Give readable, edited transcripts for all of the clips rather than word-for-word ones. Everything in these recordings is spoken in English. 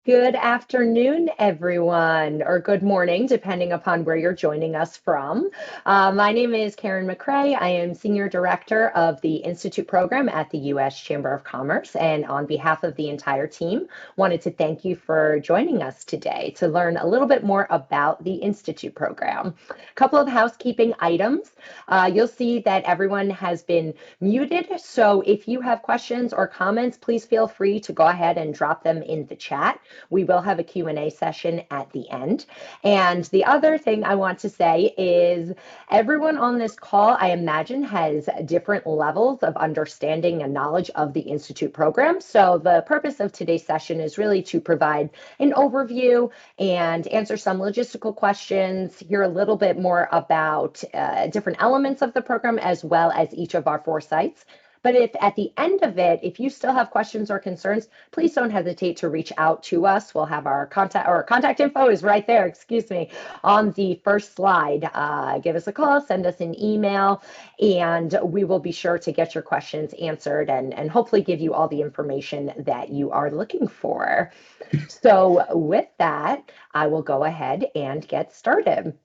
Good afternoon, everyone, or good morning, depending upon where you're joining us from. My name is Karyn MacRae. I am Senior Director of the Institute Program at the U.S. Chamber of Commerce, and on behalf of the entire team, wanted to thank you for joining us today to learn a little bit more about the Institute Program. A couple of housekeeping items. You'll see that everyone has been muted, so if you have questions or comments, please feel free to go ahead and drop them in the chat. We will have a Q&A session at the end. And the other thing I want to say is everyone on this call, I imagine, has different levels of understanding and knowledge of the Institute program. So the purpose of today's session is really to provide an overview and answer some logistical questions, hear a little bit more about different elements of the program, as well as each of our 4 sites. But if at the end of it, if you still have questions or concerns, please don't hesitate to reach out to us. We'll have our contact info is right there, excuse me, on the first slide. Give us a call, send us an email, and we will be sure to get your questions answered and hopefully give you all the information that you are looking for. So with that, I will go ahead and get started.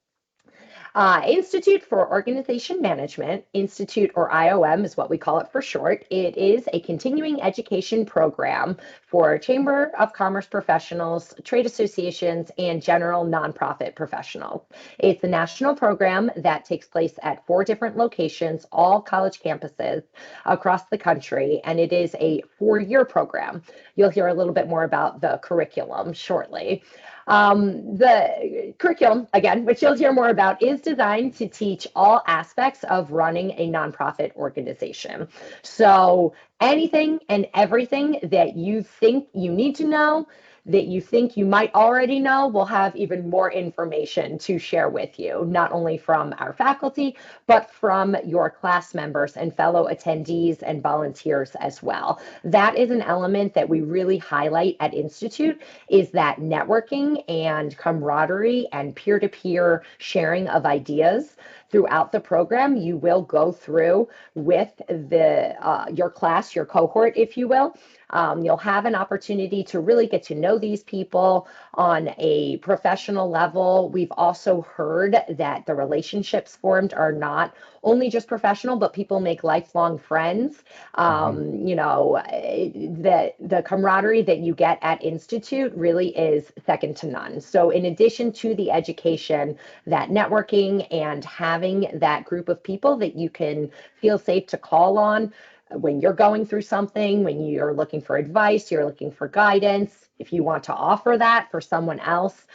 Institute for Organization Management, Institute or IOM is what we call it for short. It is a continuing education program for Chamber of Commerce professionals, trade associations, and general nonprofit professionals. It's a national program that takes place at 4 different locations, all college campuses across the country, and it is a 4-year program. You'll hear a little bit more about the curriculum shortly. The curriculum, again, which you'll hear more about, is designed to teach all aspects of running a nonprofit organization. So anything and everything that you think you need to know, that you think you might already know, we'll have even more information to share with you, not only from our faculty, but from your class members and fellow attendees and volunteers as well. That is an element that we really highlight at Institute, is that networking and camaraderie and peer-to-peer sharing of ideas throughout the program. You will go through with your class, your cohort, if you will. You'll have an opportunity to really get to know these people on a professional level. We've also heard that the relationships formed are not only just professional, but people make lifelong friends. You know, the camaraderie that you get at Institute really is second to none. So in addition to the education, that networking and having that group of people that you can feel safe to call on when you're going through something, when you're looking for advice, you're looking for guidance, if you want to offer that for someone else,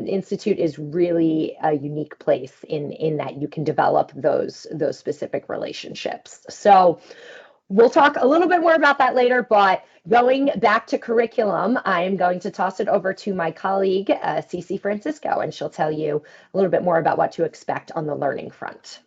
Institute is really a unique place in that you can develop those specific relationships. So we'll talk a little bit more about that later, but going back to curriculum, I am going to toss it over to my colleague, Cecilly Francisco, and she'll tell you a little bit more about what to expect on the learning front.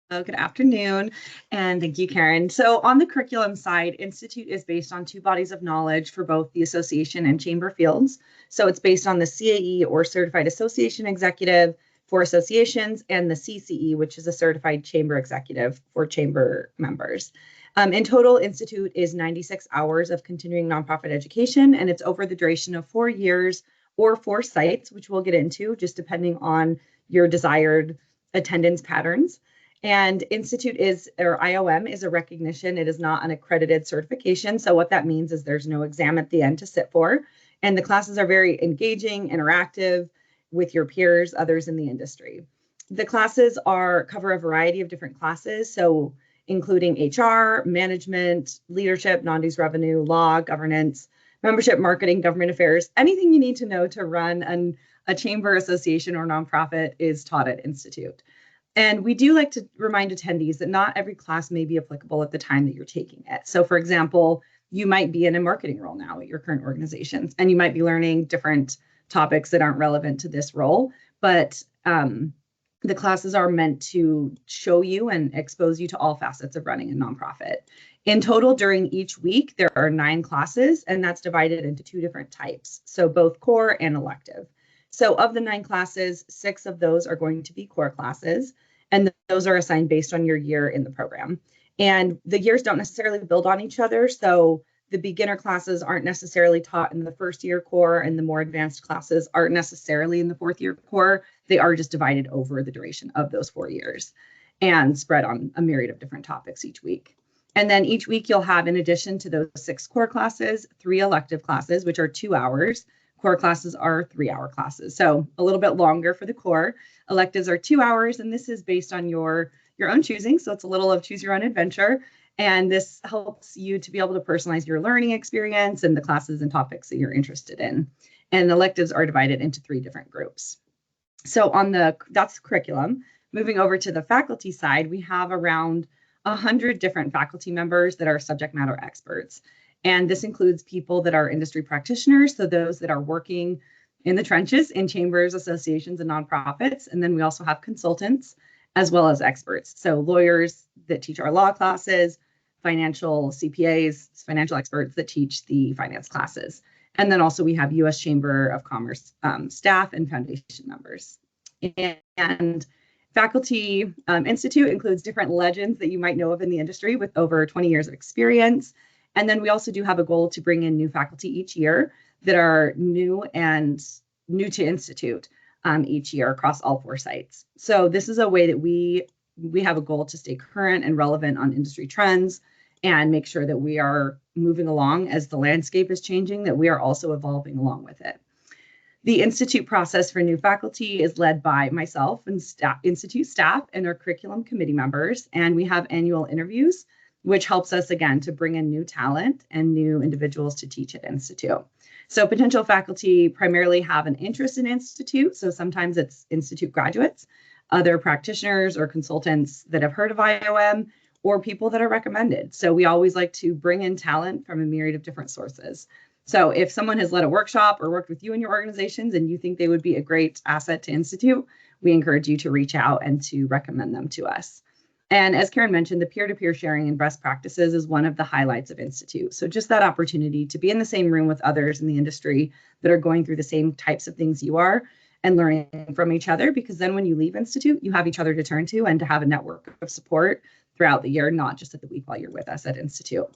Good afternoon, and thank you, Karyn. So on the curriculum side, Institute is based on 2 bodies of knowledge for both the association and chamber fields. So it's based on the CAE, or Certified Association Executive for associations, and the CCE, which is a Certified Chamber Executive for chamber members. In total, Institute is 96 hours of continuing nonprofit education, and it's over the duration of 4 years or 4 sites, which we'll get into, just depending on your desired attendance patterns. And Institute is, or IOM, is a recognition. It is not an accredited certification. So what that means is there's no exam at the end to sit for. And the classes are very engaging, interactive with your peers, others in the industry. The classes cover a variety of different classes, so including HR, management, leadership, non-dues revenue, law, governance, membership, marketing, government affairs. Anything you need to know to run a chamber, association, or nonprofit is taught at Institute. And we do like to remind attendees that not every class may be applicable at the time that you're taking it. So for example, you might be in a marketing role now at your current organizations, and you might be learning different topics that aren't relevant to this role, but the classes are meant to show you and expose you to all facets of running a nonprofit. In total, during each week, there are 9 classes, and that's divided into 2 different types, so both core and elective. So of the 9 classes, 6 of those are going to be core classes, and those are assigned based on your year in the program. And the years don't necessarily build on each other. So the beginner classes aren't necessarily taught in the first year core, and the more advanced classes aren't necessarily in the fourth year core. They are just divided over the duration of those 4 years and spread on a myriad of different topics each week. And then each week you'll have, in addition to those 6 core classes, 3 elective classes, which are 2 hours. Core classes are 3-hour classes, so a little bit longer for the core. Electives are 2 hours, and this is based on your own choosing, so it's a little of choose your own adventure. And this helps you to be able to personalize your learning experience and the classes and topics that you're interested in. And electives are divided into 3 different groups. So that's curriculum. Moving over to the faculty side, we have around 100 different faculty members that are subject matter experts. And this includes people that are industry practitioners, so those that are working in the trenches in chambers, associations, and nonprofits. And then we also have consultants as well as experts. So lawyers that teach our law classes, financial CPAs, financial experts that teach the finance classes. And then also we have U.S. Chamber of Commerce staff and foundation members. And Faculty Institute includes different legends that you might know of in the industry with over 20 years of experience. And then we also do have a goal to bring in new faculty each year that are new to Institute each year across all 4 sites. So this is a way that we have a goal to stay current and relevant on industry trends and make sure that we are moving along as the landscape is changing, that we are also evolving along with it. The Institute process for new faculty is led by myself and Institute staff and our curriculum committee members, and we have annual interviews, which helps us, again, to bring in new talent and new individuals to teach at Institute. So potential faculty primarily have an interest in Institute, so sometimes it's Institute graduates, other practitioners or consultants that have heard of IOM, or people that are recommended. So we always like to bring in talent from a myriad of different sources. So if someone has led a workshop or worked with you in your organizations and you think they would be a great asset to Institute, we encourage you to reach out and to recommend them to us. And as Karyn mentioned, the peer-to-peer sharing and best practices is one of the highlights of Institute. So just that opportunity to be in the same room with others in the industry that are going through the same types of things you are and learning from each other, because then when you leave Institute, you have each other to turn to and to have a network of support throughout the year, not just at the week while you're with us at Institute.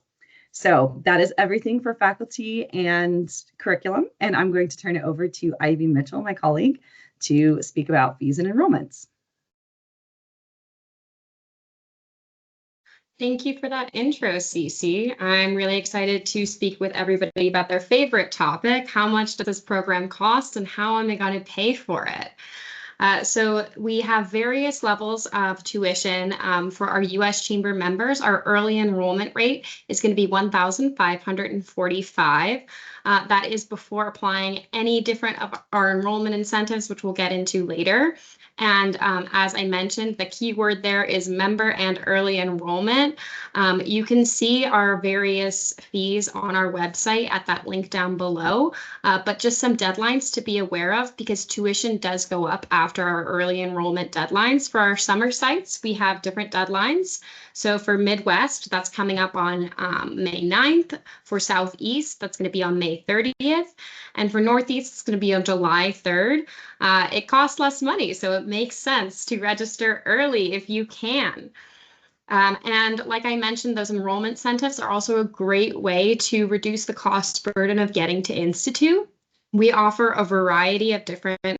So that is everything for faculty and curriculum. And I'm going to turn it over to Ivy Mitchell, my colleague, to speak about fees and enrollments. Thank you for that intro, Cece. I'm really excited to speak with everybody about their favorite topic. How much does this program cost and how am I going to pay for it? So we have various levels of tuition for our U.S. Chamber members. Our early enrollment rate is going to be $1,545. That is before applying any different of our enrollment incentives, which we'll get into later. And as I mentioned, the key word there is member and early enrollment. You can see our various fees on our website at that link down below, but just some deadlines to be aware of because tuition does go up after our early enrollment deadlines. For our summer sites, we have different deadlines. So for Midwest, that's coming up on May 9th. For Southeast, that's going to be on May 30th. And for Northeast, it's going to be on July 3rd. It costs less money, so it makes sense to register early if you can. And like I mentioned, those enrollment incentives are also a great way to reduce the cost burden of getting to Institute. We offer a variety of different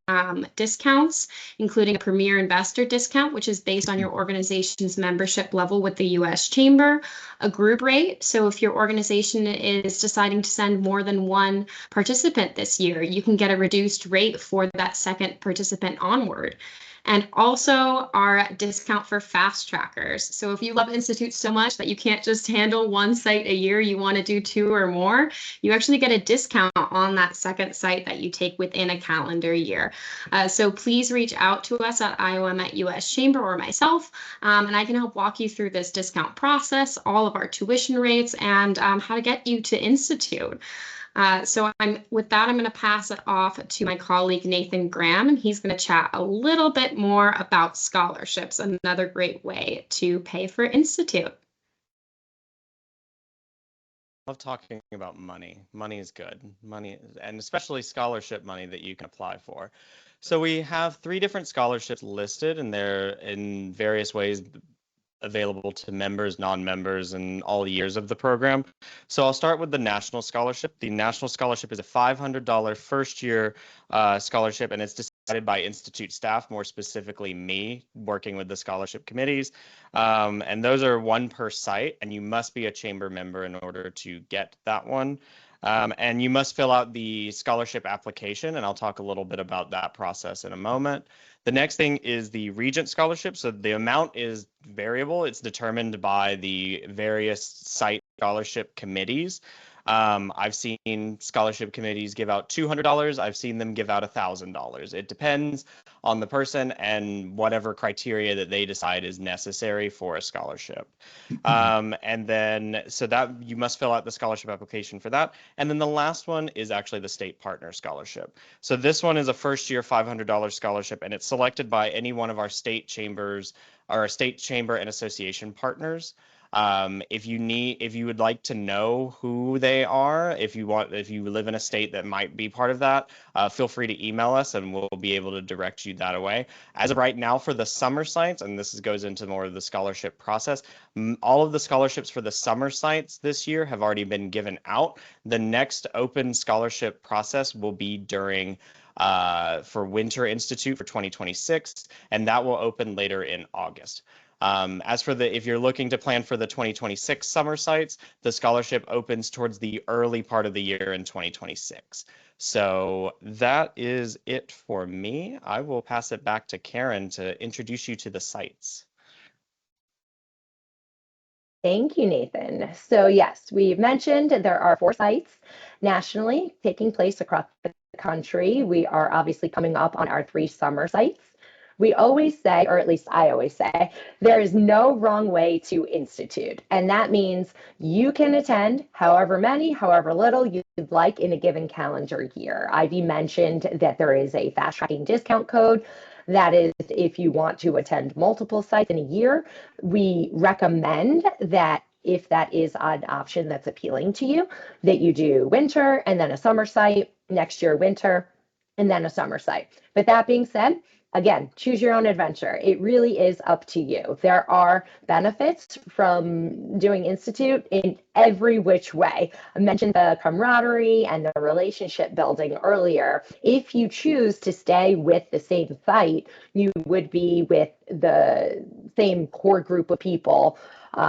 discounts, including a Premier Investor discount, which is based on your organization's membership level with the U.S. Chamber, a group rate. So if your organization is deciding to send more than one participant this year, you can get a reduced rate for that second participant onward. And also our discount for fast trackers. So if you love Institute so much that you can't just handle one site a year, you want to do 2 or more, you actually get a discount on that second site that you take within a calendar year. So please reach out to us at IOM at US Chamber or myself, and I can help walk you through this discount process, all of our tuition rates, and how to get you to Institute. So with that, I'm going to pass it off to my colleague, Nathan Graham, and he's going to chat a little bit more about scholarships, another great way to pay for Institute. I love talking about money. Money is good. Money, and especially scholarship money that you can apply for. So we have 3 different scholarships listed, and they're in various ways available to members, non-members, and all years of the program. So I'll start with the National Scholarship. The National Scholarship is a $500 first-year scholarship, and it's decided by institute staff, more specifically me, working with the scholarship committees. And those are one per site, and you must be a chamber member in order to get that one. And you must fill out the scholarship application, and I'll talk a little bit about that process in a moment. The next thing is the Regent Scholarship. So the amount is variable. It's determined by the various site scholarship committees. I've seen scholarship committees give out $200. I've seen them give out $1,000. It depends on the person and whatever criteria that they decide is necessary for a scholarship. And then, so that you must fill out the scholarship application for that. And then the last one is actually the State Partner Scholarship. So this one is a first-year $500 scholarship, and it's selected by any one of our state chambers, or our state chamber and association partners. If you would like to know who they are, if you live in a state that might be part of that, feel free to email us and we'll be able to direct you that way. As of right now, for the summer sites, and this goes into more of the scholarship process, all of the scholarships for the summer sites this year have already been given out. The next open scholarship process will be during for Winter Institute for 2026, and that will open later in August. As for if you're looking to plan for the 2026 summer sites, the scholarship opens towards the early part of the year in 2026. So that is it for me. I will pass it back to Karyn to introduce you to the sites. Thank you, Nathan. So yes, we've mentioned there are 4 sites nationally taking place across the country. We are obviously coming up on our 3 summer sites. We always say, or at least I always say, there is no wrong way to institute. And that means you can attend however many, however little you'd like in a given calendar year. Ivy mentioned that there is a fast tracking discount code. That is, if you want to attend multiple sites in a year, we recommend that if that is an option that's appealing to you, that you do winter and then a summer site, next year winter, and then a summer site. But that being said, again, choose your own adventure. It really is up to you. There are benefits from doing Institute in every which way. I mentioned the camaraderie and the relationship building earlier. If you choose to stay with the same site, you would be with the same core group of people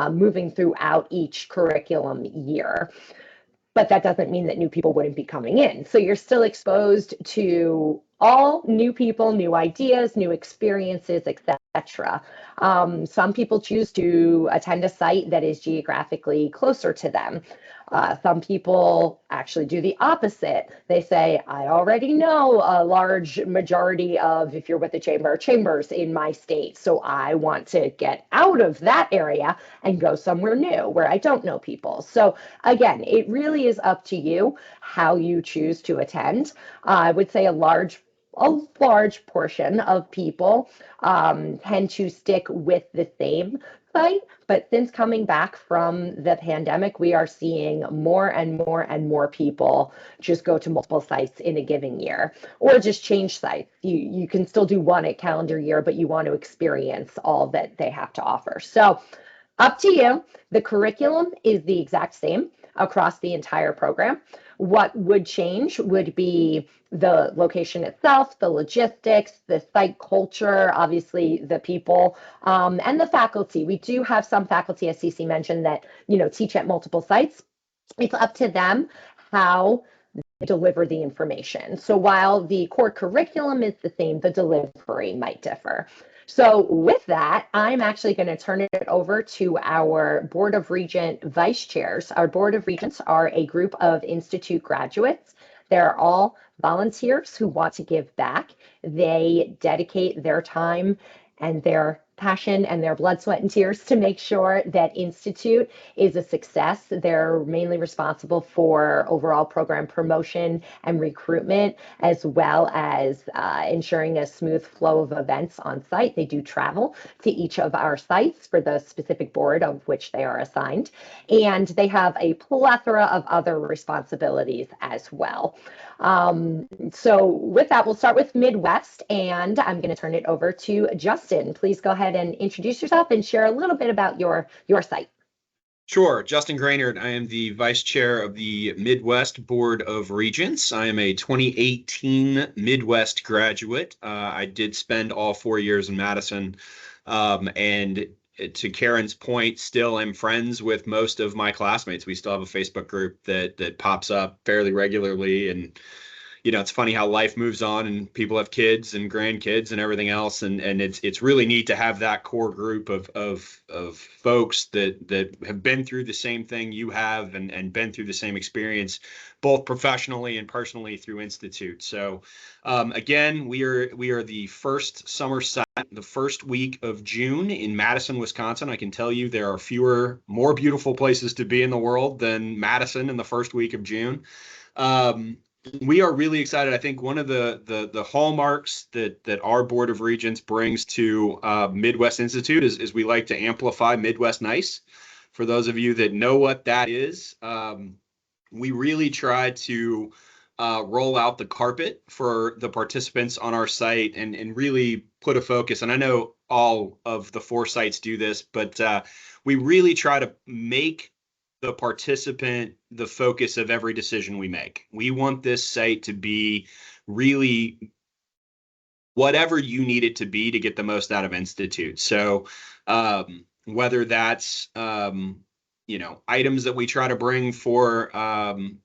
moving throughout each curriculum year. But that doesn't mean that new people wouldn't be coming in. So you're still exposed to all new people, new ideas, new experiences, etc. Some people choose to attend a site that is geographically closer to them. Some people actually do the opposite. They say, I already know a large majority of, if you're with the chamber, chambers in my state. So I want to get out of that area and go somewhere new where I don't know people. So again, it really is up to you how you choose to attend. I would say a large portion of people tend to stick with the same site, but since coming back from the pandemic, we are seeing more and more and more people just go to multiple sites in a given year, or just change sites. You can still do one at calendar year, but you want to experience all that they have to offer. So up to you. The curriculum is the exact same across the entire program. What would change would be the location itself, the logistics, the site culture, obviously the people, and the faculty. We do have some faculty, as Cece mentioned, that teach at multiple sites. It's up to them how they deliver the information. So while the core curriculum is the same, the delivery might differ. So with that, I'm actually going to turn it over to our Board of Regent Vice Chairs. Our Board of Regents are a group of Institute graduates. They're all volunteers who want to give back. They dedicate their time and their passion and their blood, sweat, and tears to make sure that Institute is a success. They're mainly responsible for overall program promotion and recruitment, as well as ensuring a smooth flow of events on site. They do travel to each of our sites for the specific board of which they are assigned, and they have a plethora of other responsibilities as well. So with that, we'll start with Midwest, and I'm going to turn it over to Justin. Please go ahead ahead and introduce yourself and share a little bit about your site. Sure. Justin Groenert. I am the vice chair of the Midwest Board of Regents. I am a 2018 Midwest graduate. I did spend all 4 years in Madison. And to Karyn's point, still am friends with most of my classmates. We still have a Facebook group that pops up fairly regularly. And it's funny how life moves on and people have kids and grandkids and everything else. And it's really neat to have that core group of folks that have been through the same thing you have and been through the same experience, both professionally and personally through Institute. So again, we are the first summer site, the first week of June in Madison, Wisconsin. I can tell you there are more beautiful places to be in the world than Madison in the first week of June. We are really excited. I think one of the hallmarks that our Board of Regents brings to Midwest Institute is we like to amplify Midwest Nice. For those of you that know what that is, we really try to roll out the carpet for the participants on our site and really put a focus. And I know all of the 4 sites do this, but we really try to make the participant the focus of every decision we make. We want this site to be really whatever you need it to be to get the most out of Institute. So whether that's items that we try to bring for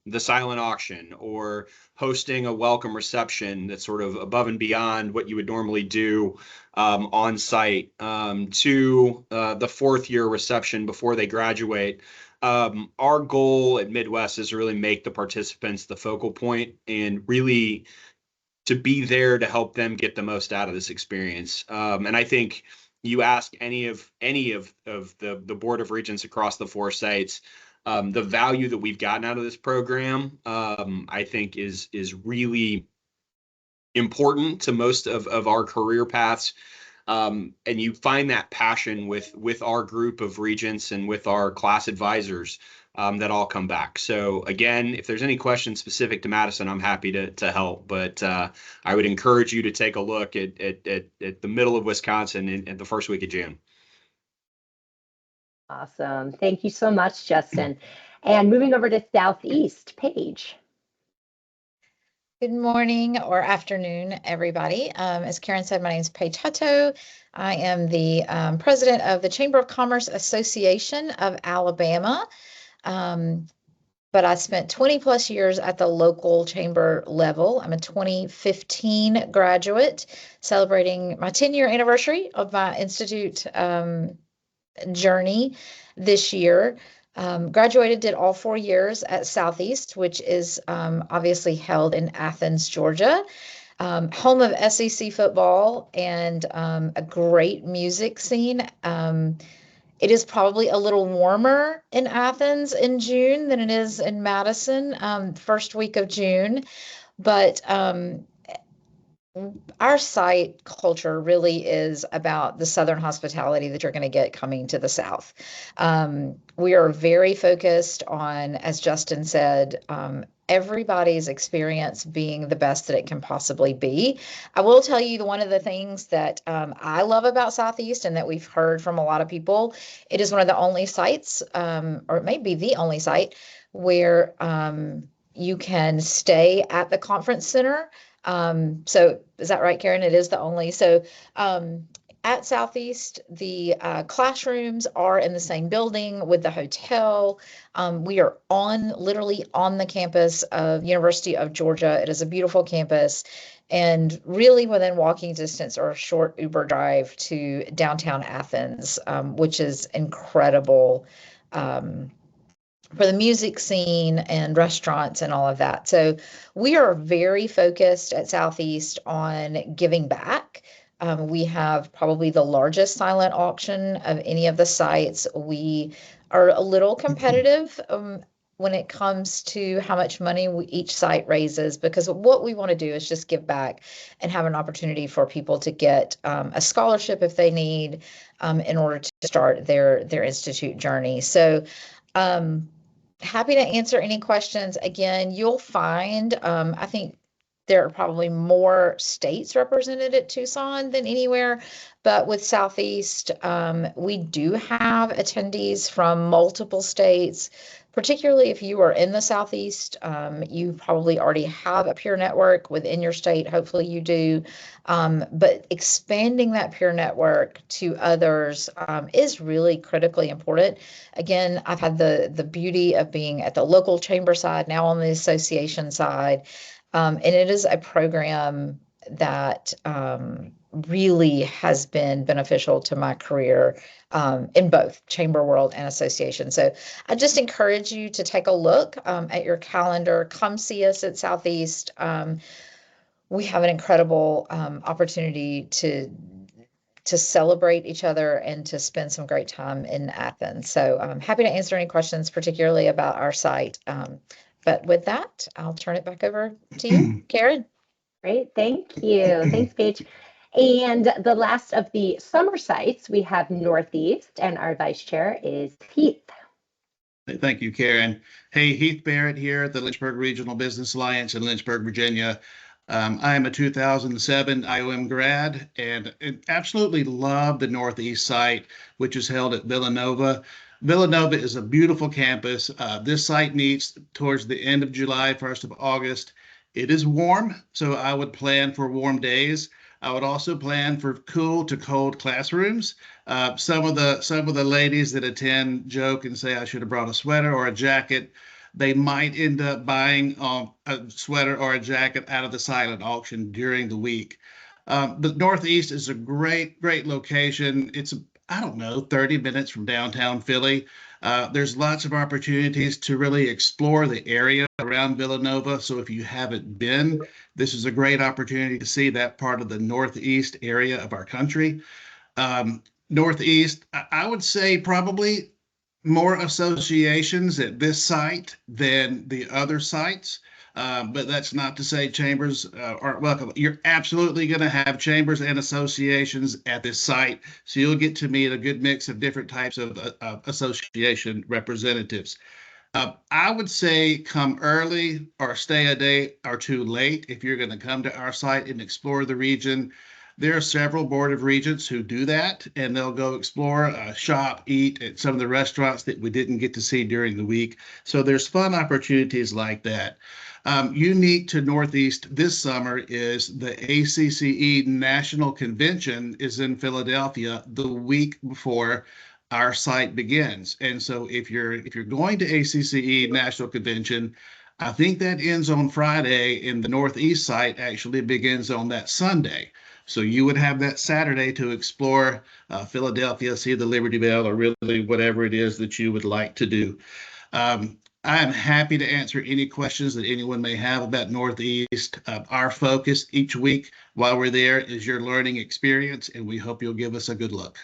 the silent auction, or hosting a welcome reception that's sort of above and beyond what you would normally do on site, to the 4th year reception before they graduate. Our goal at Midwest is to really make the participants the focal point and really to be there to help them get the most out of this experience. And I think you ask any of the Board of Regents across the 4 sites, the value that we've gotten out of this program, I think is really important to most of our career paths. And you find that passion with our group of regents and with our class advisors that all come back. So again, if there's any questions specific to Madison, I'm happy to help. But I would encourage you to take a look at the middle of Wisconsin in the first week of June. Awesome. Thank you so much, Justin. And moving over to Southeast, Paige. Good morning or afternoon, everybody. As Karyn said, my name is Paige Hutto. I am the president of the Chamber of Commerce Association of Alabama. But I spent 20 plus years at the local chamber level. I'm a 2015 graduate, celebrating my 10-year anniversary of my Institute journey this year. Graduated, did all 4 years at Southeast, which is obviously held in Athens, Georgia, home of SEC football and a great music scene. It is probably a little warmer in Athens in June than it is in Madison, first week of June, but our site culture really is about the Southern hospitality that you're going to get coming to the South. We are very focused on, as Justin said, everybody's experience being the best that it can possibly be. I will tell you one of the things that I love about Southeast and that we've heard from a lot of people, it is one of the only sites, or it may be the only site, where you can stay at the conference center. So is that right, Karyn? It is the only. So at Southeast, the classrooms are in the same building with the hotel. We are literally on the campus of University of Georgia. It is a beautiful campus and really within walking distance or a short Uber drive to downtown Athens, which is incredible for the music scene and restaurants and all of that. So we are very focused at Southeast on giving back. We have probably the largest silent auction of any of the sites. We are a little competitive when it comes to how much money each site raises, because what we want to do is just give back and have an opportunity for people to get a scholarship if they need in order to start their institute journey. So happy to answer any questions. Again, you'll find, I think there are probably more states represented at Tucson than anywhere, but with Southeast, we do have attendees from multiple states. Particularly if you are in the Southeast, you probably already have a peer network within your state. Hopefully you do. But expanding that peer network to others is really critically important. Again, I've had the beauty of being at the local chamber side, now on the association side. And it is a program that really has been beneficial to my career in both chamber world and association. So I just encourage you to take a look at your calendar. Come see us at Southeast. We have an incredible opportunity to celebrate each other and to spend some great time in Athens. So I'm happy to answer any questions, particularly about our site. But with that, I'll turn it back over to you, Karyn. Great, thank you. Thanks, Paige. And the last of the summer sites, we have Northeast, and our vice chair is Heath. Thank you, Karyn. Hey, Heath Barret here at the Lynchburg Regional Business Alliance in Lynchburg, Virginia. I am a 2007 IOM grad and absolutely love the Northeast site, which is held at Villanova. Villanova is a beautiful campus. This site meets towards the end of July, 1st of August. It is warm, so I would plan for warm days. I would also plan for cool to cold classrooms. Some of the ladies that attend joke and say I should have brought a sweater or a jacket. They might end up buying a sweater or a jacket out of the silent auction during the week. The Northeast is a great location. It's, I don't know, 30 minutes from downtown Philly. There's lots of opportunities to really explore the area around Villanova. So if you haven't been, this is a great opportunity to see that part of the Northeast area of our country. Northeast, I would say probably more associations at this site than the other sites. But that's not to say chambers aren't welcome. You're absolutely going to have chambers and associations at this site. So you'll get to meet a good mix of different types of association representatives. I would say come early or stay a day or two late if you're going to come to our site and explore the region. There are several Board of Regents who do that, and they'll go explore, shop, eat at some of the restaurants that we didn't get to see during the week. So there's fun opportunities like that. Unique to Northeast this summer is the ACCE National Convention is in Philadelphia the week before our site begins. And so if you're going to ACCE National Convention, I think that ends on Friday, and the Northeast site actually begins on that Sunday. So you would have that Saturday to explore Philadelphia, see the Liberty Bell, or really whatever it is that you would like to do. I am happy to answer any questions that anyone may have about Northeast. Our focus each week while we're there is your learning experience, and we hope you'll give us a good look.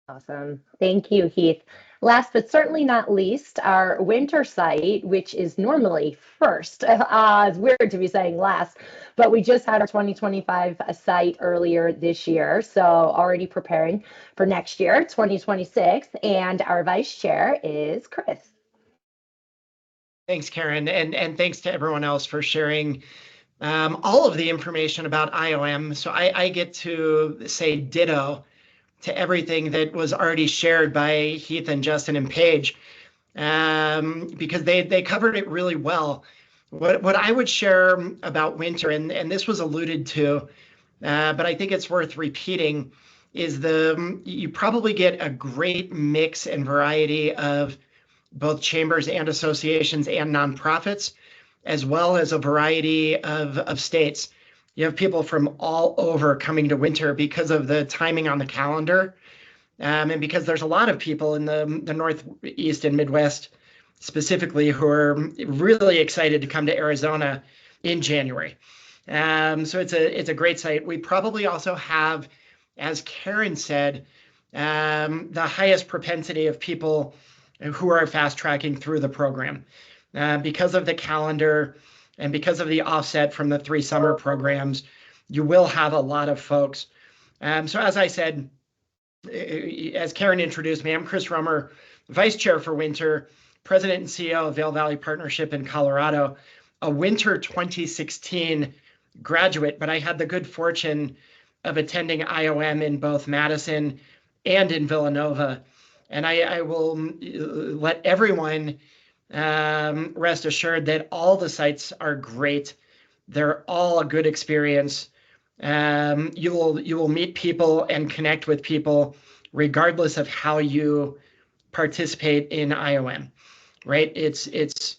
Awesome. Thank you, Heath. Last but certainly not least, our winter site, which is normally first. It's weird to be saying last, but we just had our 2025 site earlier this year. So already preparing for next year, 2026. And our vice chair is Chris. Thanks, Karyn, and thanks to everyone else for sharing all of the information about IOM. So I get to say ditto to everything that was already shared by Heath and Justin and Paige, because they covered it really well. What I would share about winter, and this was alluded to, but I think it's worth repeating, is you probably get a great mix and variety of both chambers and associations and nonprofits, as well as a variety of states. You have people from all over coming to winter because of the timing on the calendar, and because there's a lot of people in the Northeast and Midwest specifically who are really excited to come to Arizona in January. So it's a great site. We probably also have, as Karyn said, the highest propensity of people who are fast tracking through the program because of the calendar. And because of the offset from the 3 summer programs, you will have a lot of folks. So as I said, as Karyn introduced me, I'm Chris Rummer, Vice Chair for Winter, President and CEO of Vail Valley Partnership in Colorado. a winter 2016 graduate, but I had the good fortune of attending IOM in both Madison and in Villanova. And I will let everyone rest assured that all the sites are great. They're all a good experience. You will meet people and connect with people regardless of how you participate in IOM, right? It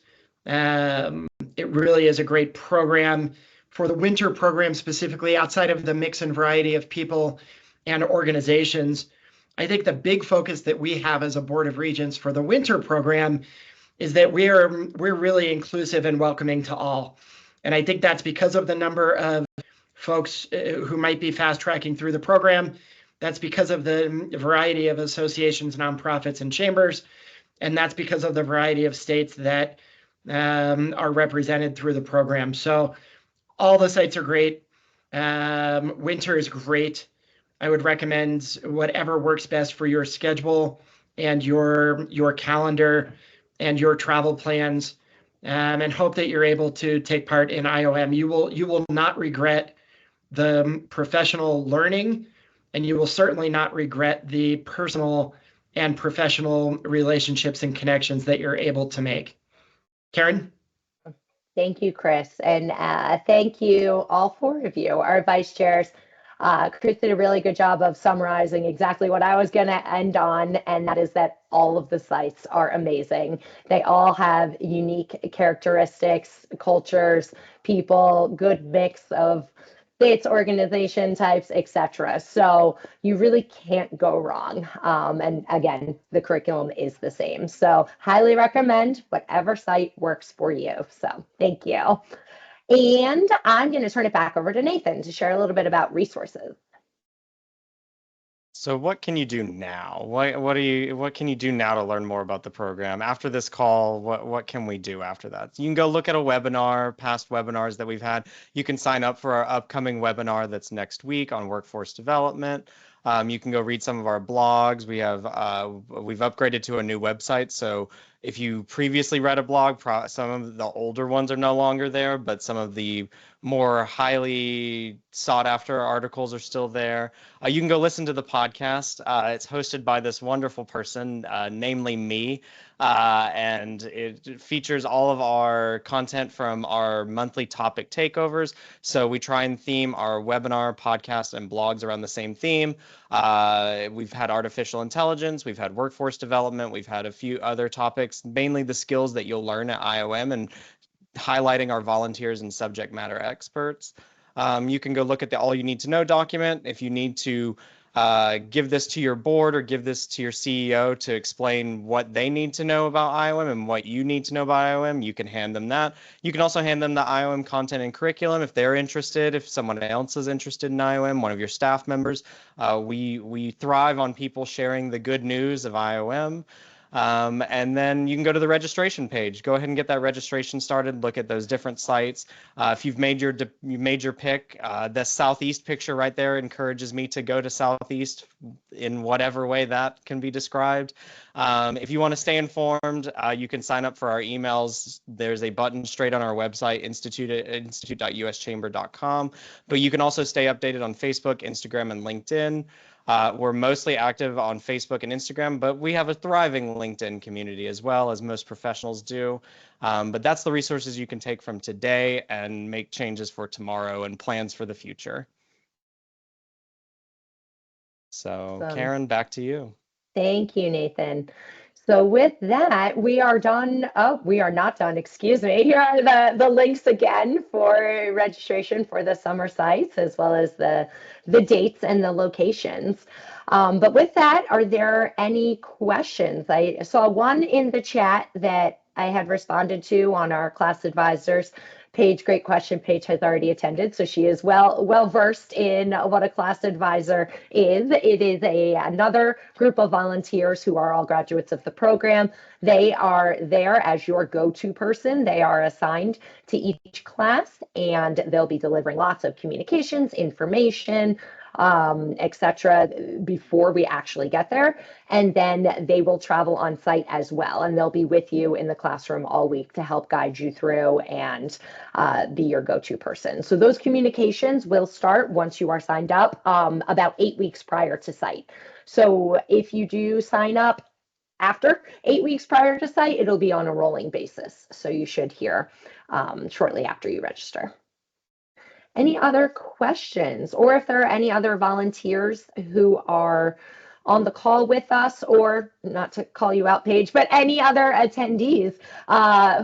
really is a great program. For the winter program specifically, outside of the mix and variety of people and organizations, I think the big focus that we have as a Board of Regents for the winter program is that we're really inclusive and welcoming to all. And I think that's because of the number of folks who might be fast tracking through the program. That's because of the variety of associations, nonprofits, and chambers. And that's because of the variety of states that are represented through the program. So all the sites are great. Winter is great. I would recommend whatever works best for your schedule and your calendar and your travel plans, and hope that you're able to take part in IOM. You will not regret the professional learning, and you will certainly not regret the personal and professional relationships and connections that you're able to make. Karyn? Thank you, Chris. And thank you, all four of you, our vice chairs. Chris did a really good job of summarizing exactly what I was going to end on, and that is that all of the sites are amazing. They all have unique characteristics, cultures, people, good mix of states, organization types, etc. So you really can't go wrong. And again, the curriculum is the same. So highly recommend whatever site works for you. So thank you. And I'm going to turn it back over to Nathan to share a little bit about resources. So what can you do now? What can you do now to learn more about the program? After this call, what can we do after that? You can go look at a webinar, past webinars that we've had. You can sign up for our upcoming webinar that's next week on workforce development. You can go read some of our blogs. We've upgraded to a new website. So if you previously read a blog, some of the older ones are no longer there, but some of the more highly sought after articles are still there. You can go listen to the podcast. It's hosted by this wonderful person, namely me. And it features all of our content from our monthly topic takeovers. So we try and theme our webinar, podcast, and blogs around the same theme. We've had artificial intelligence, we've had workforce development, we've had a few other topics, mainly the skills that you'll learn at IOM and highlighting our volunteers and subject matter experts. You can go look at the All You Need to Know document. If you need to give this to your board or give this to your CEO to explain what they need to know about IOM and what you need to know about IOM, you can hand them that. You can also hand them the IOM content and curriculum if they're interested, if someone else is interested in IOM, one of your staff members. We thrive on people sharing the good news of IOM. And then you can go to the registration page. Go ahead and get that registration started. Look at those different sites. If you've made your pick, the Southeast picture right there encourages me to go to Southeast in whatever way that can be described. If you want to stay informed, you can sign up for our emails. There's a button straight on our website, institute.uschamber.com. But you can also stay updated on Facebook, Instagram, and LinkedIn. We're mostly active on Facebook and Instagram, but we have a thriving LinkedIn community as well, as most professionals do. But that's the resources you can take from today and make changes for tomorrow and plans for the future. So, Awesome. Karyn, back to you. Thank you, Nathan. So with that, we are done. Oh, we are not done, excuse me. Here are the links again for registration for the summer sites, as well as the dates and the locations. But with that, are there any questions? I saw one in the chat that I had responded to on our class advisors. Paige, great question. Paige has already attended, so she is well versed in what a class advisor is. It is another group of volunteers who are all graduates of the program. They are there as your go-to person. They are assigned to each class, and they'll be delivering lots of communications, information, etc., before we actually get there. And then they will travel on site as well. And they'll be with you in the classroom all week to help guide you through and be your go-to person. So those communications will start once you are signed up about 8 weeks prior to site. So if you do sign up after 8 weeks prior to site, it'll be on a rolling basis. So you should hear shortly after you register. Any other questions, or if there are any other volunteers who are on the call with us, or not to call you out, Paige, but any other attendees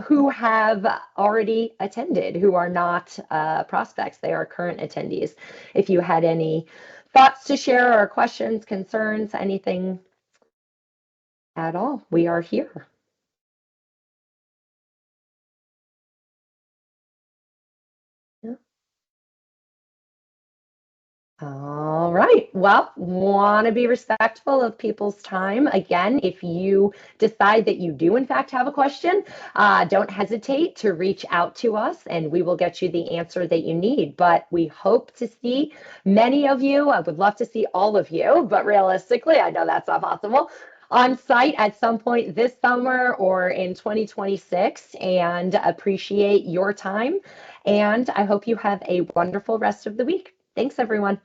who have already attended, who are not prospects, they are current attendees. If you had any thoughts to share or questions, concerns, anything at all, we are here. All right. Well, want to be respectful of people's time. Again, if you decide that you do, in fact, have a question, don't hesitate to reach out to us and we will get you the answer that you need. But we hope to see many of you. I would love to see all of you, but realistically, I know that's not possible, on site at some point this summer or in 2026, and appreciate your time. And I hope you have a wonderful rest of the week. Thanks, everyone.